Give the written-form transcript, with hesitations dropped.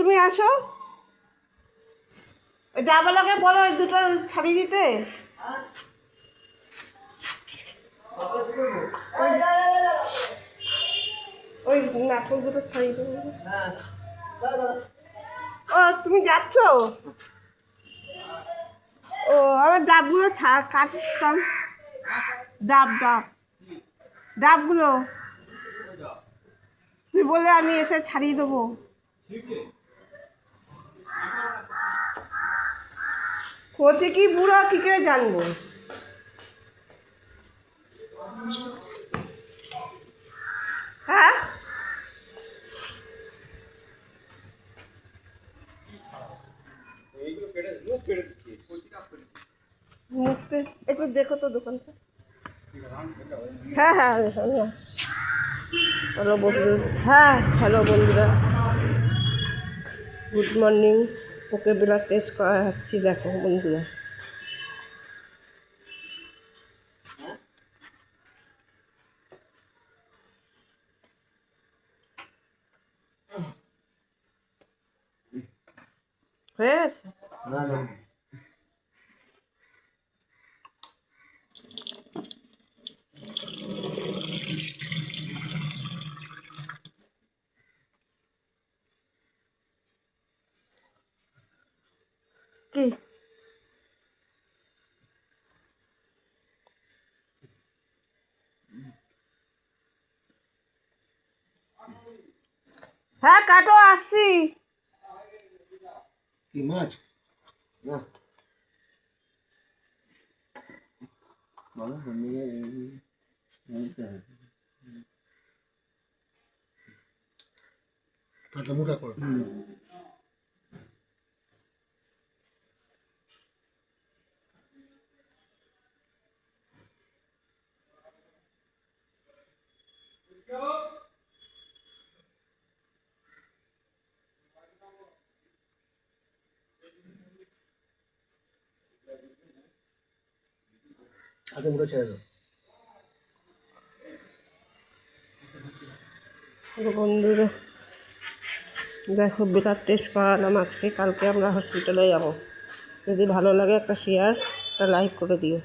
তুমি আসো ওই ডাবলাকে বলো ওই দুটো ছাড়িয়ে দিতে। ওই নাকল দুটো ছাড়িয়ে দেবো। ও তুমি যাচ্ছ? ও আমার ডাবগুলো কাটতাম। ডাবগুলো তুই বলে আমি এসে ছাড়িয়ে দেবো। হচ্ছে কি বুড়ো কি করে জানবো? হ্যাঁ মুখতে একটু দেখো তো দোকানটা। হ্যাঁ হ্যালো বন্ধুরা, হ্যালো বন্ধুরা, গুড মর্নিং। ওকে ব্লাড টেস্ট করাচ্ছি, দেখো বন্ধুরা। হয়ে গেছে? কি হ্যাঁ কাটো, আসছি। কি মাছ? না পাতলা মোটা করে। আধা মোটা ছেড়ে দাও। বন্ধুরা দেখো, ব্লাড টেস্ট করালাম আজকে, কালকে আমরা হসপিটালে যাবো। যদি ভালো লাগে একটা শেয়ার, একটা লাইক করে দিও।